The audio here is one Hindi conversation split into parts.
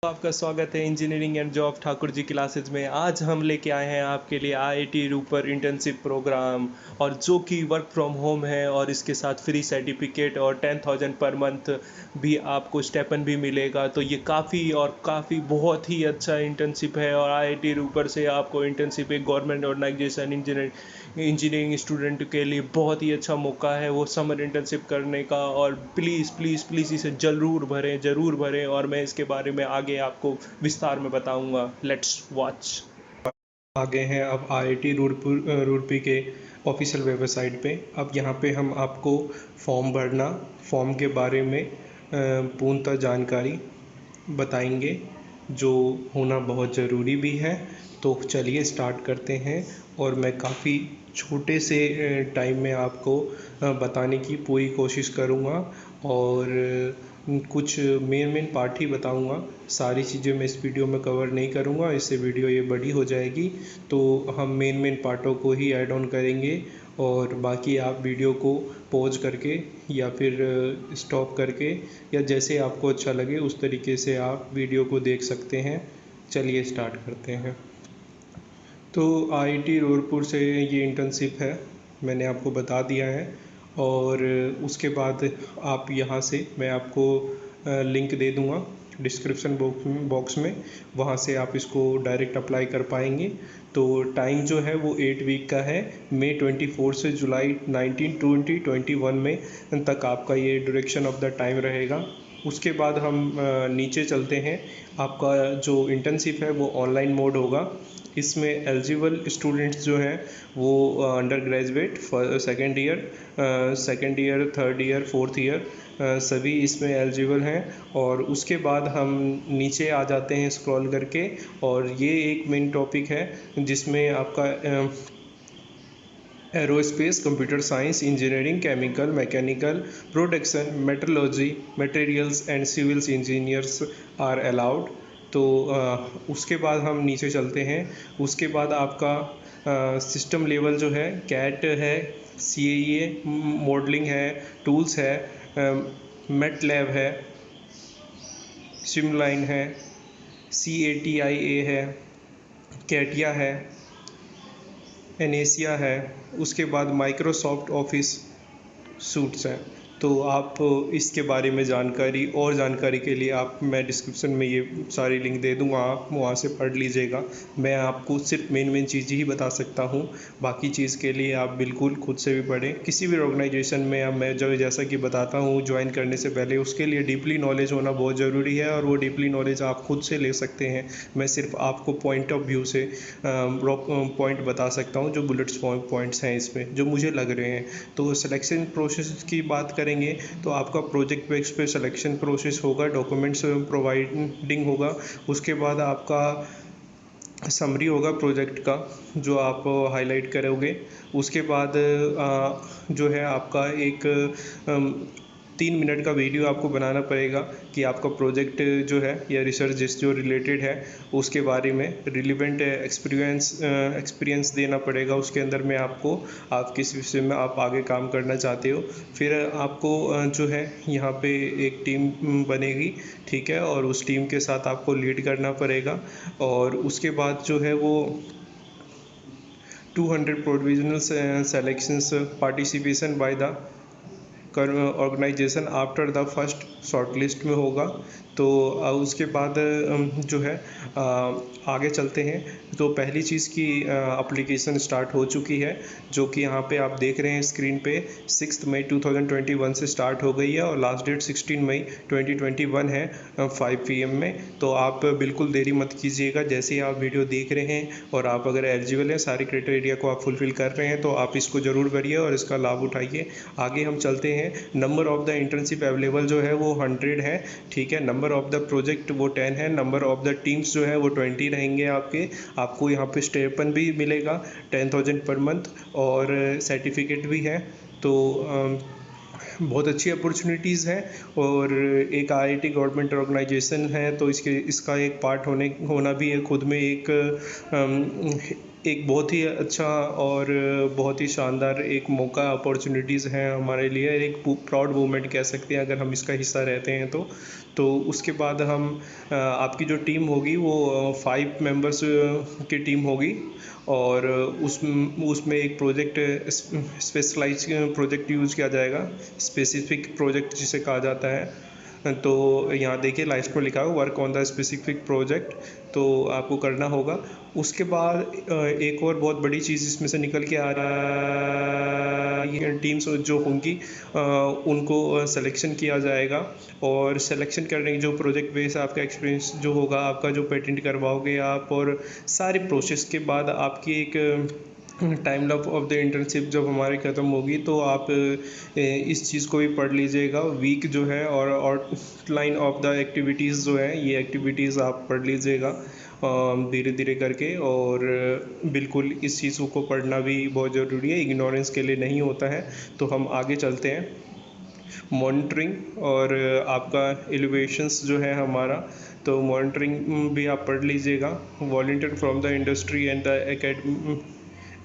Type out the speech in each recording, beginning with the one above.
आपका स्वागत है engineering and job Thakur ji classes में। आज हम लेके आए हैं आपके लिए आईआईटी रूपर इंटर्नशिप प्रोग्राम, और जो कि वर्क फ्रॉम होम है, और इसके साथ फ्री सर्टिफिकेट और 10,000 पर मंथ भी आपको स्टेपन भी मिलेगा। तो ये काफ़ी बहुत ही अच्छा इंटर्नशिप है, और आईआईटी रूपर से आपको इंटर्नशिप एक गवर्नमेंट ऑर्गेनाइजेशन इंजीनियरिंग स्टूडेंट के लिए बहुत ही अच्छा मौका है वो समर इंटर्नशिप करने का। और प्लीज़ प्लीज़ प्लीज़ इसे ज़रूर भरें, और मैं इसके बारे में आगे आपको विस्तार में बताऊंगा। Let's watch. आ गए हैं अब आईआईटी रुड़की के ऑफिशियल वेबसाइट पे। अब यहाँ पे हम आपको फॉर्म के बारे में पूर्णतः जानकारी बताएंगे, जो होना बहुत ज़रूरी भी है। तो चलिए स्टार्ट करते हैं, और मैं काफ़ी छोटे से टाइम में आपको बताने की पूरी कोशिश करूँगा, और कुछ मेन पार्ट ही बताऊँगा। सारी चीज़ें मैं इस वीडियो में कवर नहीं करूँगा, इससे वीडियो ये बड़ी हो जाएगी। तो हम मेन पार्टों को ही ऐड ऑन करेंगे, और बाकी आप वीडियो को पॉज करके या फिर स्टॉप करके, या जैसे आपको अच्छा लगे उस तरीके से आप वीडियो को देख सकते हैं। चलिए स्टार्ट करते हैं। तो आईआईटी रुड़की से ये इंटर्नशिप है, मैंने आपको बता दिया है। और उसके बाद आप यहाँ से मैं आपको लिंक दे दूँगा डिस्क्रिप्शन बॉक्स में, वहाँ से आप इसको डायरेक्ट अप्लाई कर पाएंगे। तो टाइम जो है वो 8 वीक का है, मई 24 से जुलाई 19 2021 में तक आपका ये ड्यूरेशन ऑफ द टाइम रहेगा। उसके बाद हम नीचे चलते हैं। आपका जो इंटर्नशिप है वो ऑनलाइन मोड होगा। इसमें एलिजिबल स्टूडेंट्स जो हैं वो under graduate, second year, third year, fourth year, सभी इसमें एलिजिबल हैं। और उसके बाद हम नीचे आ जाते हैं स्क्रॉल करके, और ये एक मेन टॉपिक है जिसमें आपका aerospace, computer science, engineering, chemical, mechanical, production, metrology, materials and civils engineers are allowed. तो उसके बाद हम नीचे चलते हैं। उसके बाद आपका सिस्टम लेवल जो है कैट है, CAE मॉडलिंग है, टूल्स है, मैटलैब है, स्ट्रीमलाइन है, CATIA है, कैटिया है, एनेसिया है। उसके बाद माइक्रोसॉफ्ट ऑफिस सूट्स हैं। तो आप इसके बारे में जानकारी के लिए आप मैं डिस्क्रिप्शन में ये सारी लिंक दे दूँगा, आप वहाँ से पढ़ लीजिएगा। मैं आपको सिर्फ मेन चीज़ ही बता सकता हूँ, बाकी चीज़ के लिए आप बिल्कुल खुद से भी पढ़ें। किसी भी ऑर्गेनाइजेशन में अब मैं जो जैसा कि बताता हूँ ज्वाइन करने से पहले, उसके लिए डीपली नॉलेज होना बहुत ज़रूरी है, और वो डीपली नॉलेज आप खुद से ले सकते हैं। मैं सिर्फ आपको पॉइंट ऑफ व्यू से पॉइंट बता सकता हूँ, जो बुलेट्स पॉइंट्स हैं इसमें जो मुझे लग रहे हैं। तो सिलेक्शन प्रोसेस की बात करेंगे तो आपका प्रोजेक्ट बेस पे सिलेक्शन प्रोसेस होगा, डॉक्यूमेंट्स प्रोवाइडिंग होगा। उसके बाद आपका समरी होगा प्रोजेक्ट का, जो आप हाईलाइट करोगे। उसके बाद जो है आपका एक 3 मिनट का वीडियो आपको बनाना पड़ेगा कि आपका प्रोजेक्ट जो है या रिसर्च जिस जो रिलेटेड है उसके बारे में रिलेवेंट एक्सपीरियंस देना पड़ेगा। उसके अंदर में आपको आप किस विषय में आप आगे काम करना चाहते हो। फिर आपको जो है यहाँ पे एक टीम बनेगी, ठीक है, और उस टीम के साथ आपको लीड करना पड़ेगा। और उसके बाद जो है वो 200 provisional selections participation by the organisation after the first shortlist में होगा। तो उसके बाद जो है आगे चलते हैं। तो पहली चीज़ की एप्लीकेशन स्टार्ट हो चुकी है, जो कि यहाँ पे आप देख रहे हैं स्क्रीन पे। 6 मई 2021 से स्टार्ट हो गई है, और लास्ट डेट 16 मई 2021 है 5 PM में। तो आप बिल्कुल देरी मत कीजिएगा। जैसे ही आप वीडियो देख रहे हैं और आप अगर एलिजिबल हैं, सारे क्राइटेरिया को आप फुलफिल कर रहे हैं, तो आप इसको ज़रूर भरिए और इसका लाभ उठाइए। आगे हम चलते हैं। Number of the internship available जो है वो 100 है, ठीक है। नंबर ऑफ द प्रोजेक्ट वो 10 है। नंबर ऑफ द टीम्स जो है वो 20 रहेंगे आपको यहाँ पे स्टेपन भी मिलेगा 10,000 पर मंथ, और सर्टिफिकेट भी है। तो बहुत अच्छी अपॉर्चुनिटीज़ हैं, और एक आईआईटी गवर्नमेंट ऑर्गेनाइजेशन है, तो इसका एक पार्ट होना भी है खुद में एक एक बहुत ही अच्छा और बहुत ही शानदार एक मौका अपॉर्चुनिटीज़ हैं हमारे लिए, एक प्राउड मोमेंट कह सकते हैं अगर हम इसका हिस्सा रहते हैं तो उसके बाद हम आपकी जो टीम होगी वो 5 मेंबर्स की टीम होगी और उसमें एक प्रोजेक्ट स्पेशलाइज प्रोजेक्ट यूज़ किया जाएगा, स्पेसिफिक प्रोजेक्ट जिसे कहा जाता है। तो यहाँ देखिए लास्ट में लिखा है work on the specific project, तो आपको करना होगा। उसके बाद एक और बहुत बड़ी चीज़ इसमें से निकल के आ रहा है, टीम्स जो होंगी उनको सिलेक्शन किया जाएगा और सिलेक्शन करने की जो प्रोजेक्ट बेस आपका एक्सपीरियंस जो होगा, आपका जो पेटेंट करवाओगे आप, और सारी प्रोसेस के बाद आपकी एक टाइम ऑफ द इंटर्नशिप जब हमारी ख़त्म होगी तो आप इस चीज़ को भी पढ़ लीजिएगा, वीक जो है और आउटलाइन ऑफ द एक्टिविटीज़ जो है, ये एक्टिविटीज़ आप पढ़ लीजिएगा धीरे धीरे करके। और बिल्कुल इस चीज़ को पढ़ना भी बहुत ज़रूरी है, इग्नोरेंस के लिए नहीं होता है। तो हम आगे चलते हैं। मॉनिटरिंग और आपका एलिवेशंस जो है हमारा, तो मॉनिटरिंग भी आप पढ़ लीजिएगा। Volunteer from the industry and the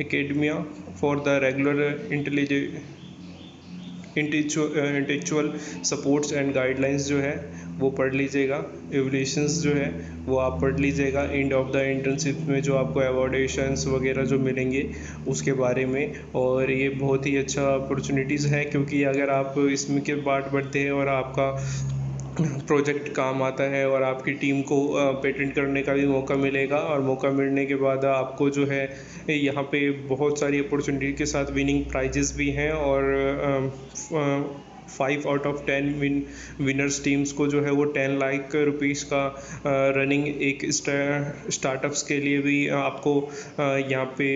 academia for the regular intellectual supports and guidelines जो है वो पढ़ लीजिएगा। एवल्यूशंस जो है वो आप पढ़ लीजिएगा। एंड ऑफ द इंटर्नशिप में जो आपको अवॉर्डेशंस वगैरह जो मिलेंगे उसके बारे में। और ये बहुत ही अच्छा अपॉर्चुनिटीज़ है, क्योंकि अगर आप इसमें के पार्ट बढ़ते हैं और आपका प्रोजेक्ट काम आता है और आपकी टीम को पेटेंट करने का भी मौका मिलेगा, और मौका मिलने के बाद आपको जो है यहाँ पे बहुत सारी अपॉर्चुनिटी के साथ विनिंग प्राइजेस भी हैं। और 5 आउट ऑफ 10 विनर्स टीम्स को जो है वो 10 लाख रुपीज़ का रनिंग एक स्टार्टअप्स के लिए भी आपको यहाँ पे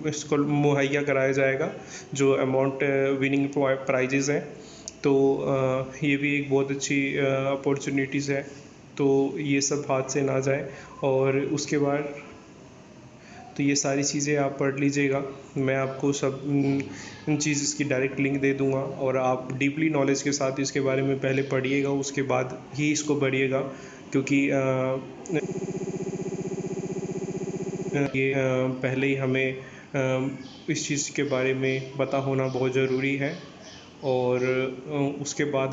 इसको मुहैया कराया जाएगा, जो अमाउंट विनिंग प्राइजेस हैं। तो ये भी एक बहुत अच्छी अपॉर्चुनिटीज़ है, तो ये सब हाथ से ना जाए। और उसके बाद तो ये सारी चीज़ें आप पढ़ लीजिएगा, मैं आपको सब चीज़ इसकी डायरेक्ट लिंक दे दूँगा, और आप डीपली नॉलेज के साथ इसके बारे में पहले पढ़िएगा, उसके बाद ही इसको पढ़िएगा, क्योंकि ये पहले ही हमें इस चीज़ के बारे में पता होना बहुत ज़रूरी है। और उसके बाद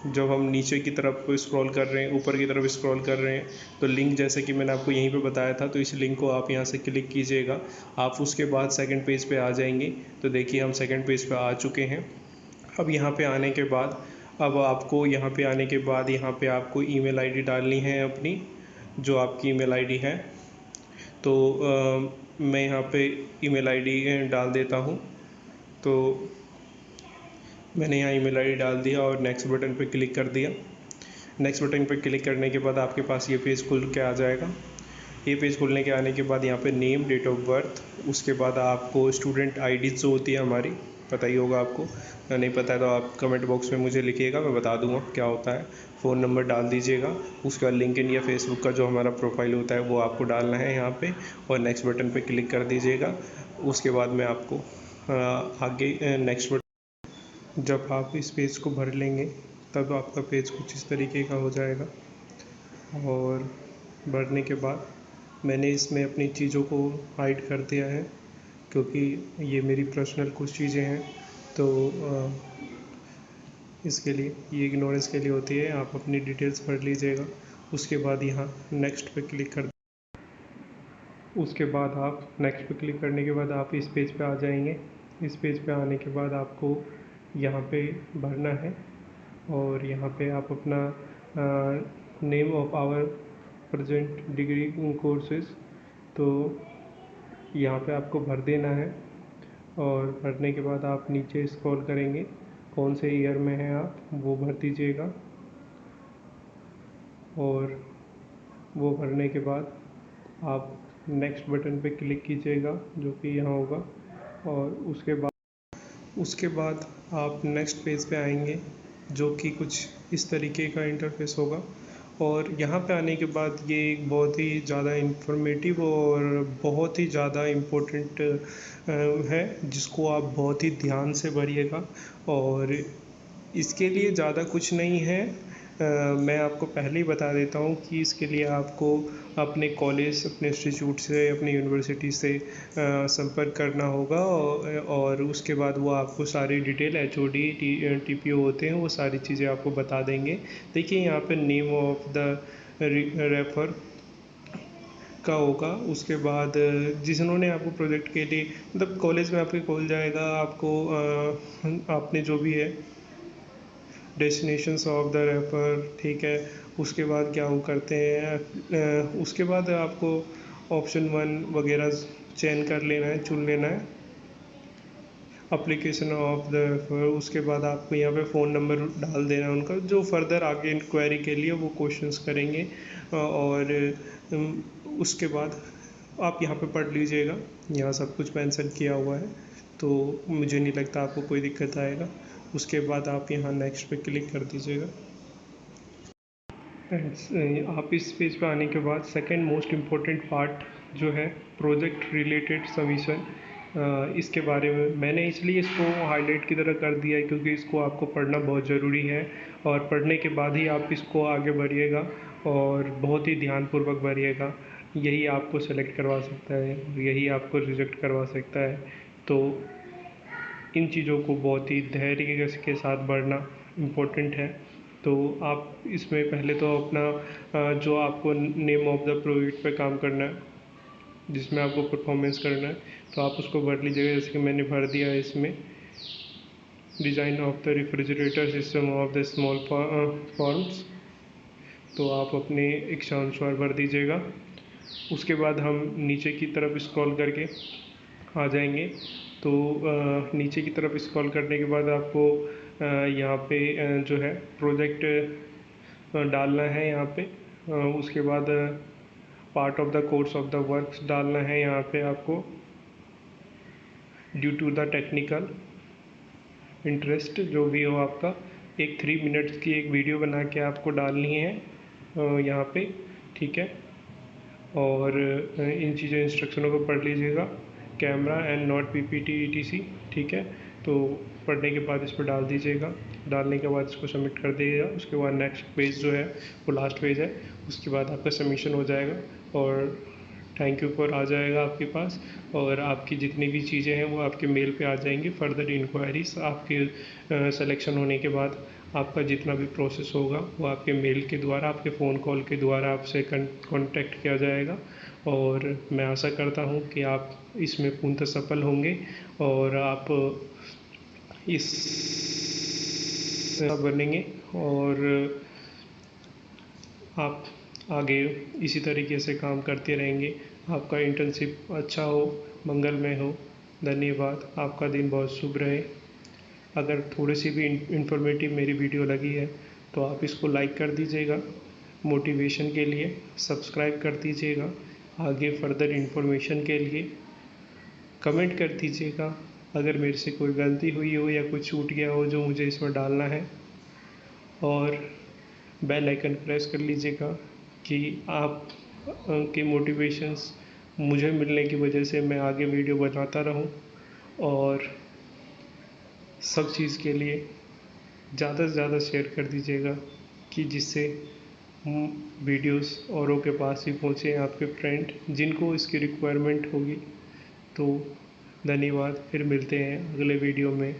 जब हम नीचे की तरफ स्क्रॉल कर रहे हैं, ऊपर की तरफ स्क्रॉल कर रहे हैं, तो लिंक जैसे कि मैंने आपको यहीं पे बताया था, तो इस लिंक को आप यहाँ से क्लिक कीजिएगा। आप उसके बाद सेकंड पेज पे आ जाएंगे। तो देखिए हम सेकंड पेज पे आ चुके हैं। अब यहाँ पे आने के बाद यहाँ पे आपको ईमेल आईडी डालनी है अपनी, जो आपकी ईमेल आईडी है। तो मैं यहाँ पे ईमेल आईडी डाल देता हूँ। तो मैंने यहाँ ईमेल आईडी डाल दिया और नेक्स्ट बटन पे क्लिक कर दिया। नेक्स्ट बटन पे क्लिक करने के बाद आपके पास ये पेज खुल के आ जाएगा। ये पेज खुलने के आने के बाद यहाँ पे नेम, डेट ऑफ बर्थ, उसके बाद आपको स्टूडेंट आईडी जो होती है हमारी, पता ही होगा आपको, नहीं पता है तो आप कमेंट बॉक्स में मुझे लिखिएगा, मैं बता दूंगा क्या होता है। फ़ोन नंबर डाल दीजिएगा। उसके बाद लिंक्डइन या फेसबुक का जो हमारा प्रोफाइल होता है वो आपको डालना है यहाँ पे, और नेक्स्ट बटन पे क्लिक कर दीजिएगा। उसके बाद मैं आपको आगे नेक्स्ट बटन, जब आप इस पेज को भर लेंगे तब आपका पेज कुछ इस तरीके का हो जाएगा। और भरने के बाद मैंने इसमें अपनी चीज़ों को हाइड कर दिया है, क्योंकि ये मेरी पर्सनल कुछ चीज़ें हैं, तो इसके लिए ये इग्नोरेंस के लिए होती है। आप अपनी डिटेल्स भर लीजिएगा। उसके बाद यहाँ नेक्स्ट पे क्लिक कर, उसके बाद आप नेक्स्ट पे क्लिक करने के बाद आप इस पेज पे आ जाएंगे। इस पेज पे आने के बाद आपको यहाँ पे भरना है, और यहाँ पे आप अपना name of our present degree courses, तो यहाँ पे आपको भर देना है। और भरने के बाद आप नीचे स्क्रॉल करेंगे, कौन से ईयर में हैं आप वो भर दीजिएगा। और वो भरने के बाद आप नेक्स्ट बटन पे क्लिक कीजिएगा, जो कि यहाँ होगा। और उसके बाद आप नेक्स्ट पेज पे आएंगे, जो कि कुछ इस तरीके का इंटरफेस होगा। और यहाँ पे आने के बाद ये एक बहुत ही ज़्यादा इंफॉर्मेटिव और बहुत ही ज़्यादा इम्पोर्टेंट है, जिसको आप बहुत ही ध्यान से भरिएगा। और इसके लिए ज़्यादा कुछ नहीं है, मैं आपको पहले ही बता देता हूँ कि इसके लिए आपको अपने कॉलेज, अपने इंस्टीट्यूट से, अपनी यूनिवर्सिटी से संपर्क करना होगा और उसके बाद वो आपको सारी डिटेल HOD TPO होते हैं, वो सारी चीज़ें आपको बता देंगे। देखिए यहाँ पे नेम ऑफ द रेफर का होगा, उसके बाद जिन्होंने आपको प्रोजेक्ट के लिए मतलब कॉलेज में आपके कॉल जाएगा, आपको आपने जो भी है डेस्टिनेशंस ऑफ द रेफर, ठीक है। उसके बाद क्या वो करते हैं, उसके बाद आपको ऑप्शन 1 वगैरह चयन कर लेना है, चुन लेना है, अप्लीकेशन ऑफ द रेफर। उसके बाद आपको यहाँ पे फ़ोन नंबर डाल देना है उनका, जो फर्दर आगे इंक्वायरी के लिए वो क्वेश्चंस करेंगे। और उसके बाद आप यहाँ पे पढ़ लीजिएगा, यहाँ सब कुछ मेंशन किया हुआ है, तो मुझे नहीं लगता आपको कोई दिक्कत आएगा। उसके बाद आप यहाँ नेक्स्ट पे क्लिक कर दीजिएगा। आप इस पेज पे आने के बाद सेकंड मोस्ट इम्पोर्टेंट पार्ट जो है प्रोजेक्ट रिलेटेड सबमिशन, इसके बारे में मैंने इसलिए इसको हाईलाइट की तरह कर दिया है क्योंकि इसको आपको पढ़ना बहुत ज़रूरी है, और पढ़ने के बाद ही आप इसको आगे बढ़िएगा और बहुत ही ध्यानपूर्वक बढ़िएगा। यही आपको सेलेक्ट करवा सकता है, यही आपको रिजेक्ट करवा सकता है। तो इन चीज़ों को बहुत ही धैर्य के साथ बढ़ना इम्पोर्टेंट है। तो आप इसमें पहले तो अपना जो आपको नेम ऑफ द प्रोजेक्ट पे काम करना है, जिसमें आपको परफॉर्मेंस करना है, तो आप उसको भर लीजिएगा। जैसे कि मैंने भर दिया है इसमें, design of the refrigerator system of the small forms, तो आप अपने इच्छानुसार भर दीजिएगा। उसके बाद हम नीचे की तरफ स्क्रॉल करके आ जाएंगे। तो नीचे की तरफ स्क्रॉल करने के बाद आपको यहाँ पे जो है प्रोजेक्ट डालना है यहाँ पे। उसके बाद part of the course of the works डालना है यहाँ पे आपको। Due to the technical interest जो भी हो आपका, एक 3 मिनट्स की एक वीडियो बना के आपको डालनी है यहाँ पे, ठीक है। और इन चीज़ों इंस्ट्रक्शनों को पढ़ लीजिएगा, camera and not PPT ETC, ठीक है। तो पढ़ने के बाद इस पर डाल दीजिएगा, डालने के बाद इसको सबमिट कर दीजिएगा। उसके बाद नेक्स्ट पेज जो है वो लास्ट पेज है, उसके बाद आपका सबमिशन हो जाएगा और थैंक यू पर आ जाएगा आपके पास, और आपकी जितनी भी चीज़ें हैं वो आपके मेल पे आ जाएंगी। फर्दर इंक्वायरीज आपके सिलेक्शन होने के बाद आपका जितना भी प्रोसेस होगा वो आपके मेल के द्वारा, आपके फ़ोन कॉल के द्वारा आपसे कांटेक्ट किया जाएगा। और मैं आशा करता हूँ कि आप इसमें पूर्णतः सफल होंगे और आप इस बनेंगे और आप आगे इसी तरीके से काम करते रहेंगे। आपका इंटर्नशिप अच्छा हो, मंगलमय हो। धन्यवाद, आपका दिन बहुत शुभ रहे। अगर थोड़ी सी भी इंफॉर्मेटिव मेरी वीडियो लगी है तो आप इसको लाइक कर दीजिएगा, मोटिवेशन के लिए सब्सक्राइब कर दीजिएगा, आगे फर्दर इंफॉर्मेशन के लिए कमेंट कर दीजिएगा। अगर मेरे से कोई गलती हुई हो या कुछ छूट गया हो जो मुझे इसमें डालना है, और बेल आइकन प्रेस कर लीजिएगा कि आप के मोटिवेशंस मुझे मिलने की वजह से मैं आगे वीडियो बनाता रहूं। और सब चीज़ के लिए ज़्यादा से ज़्यादा शेयर कर दीजिएगा कि जिससे वीडियोस औरों के पास ही पहुँचे, आपके फ्रेंड जिनको इसकी रिक्वायरमेंट होगी। तो धन्यवाद, फिर मिलते हैं अगले वीडियो में।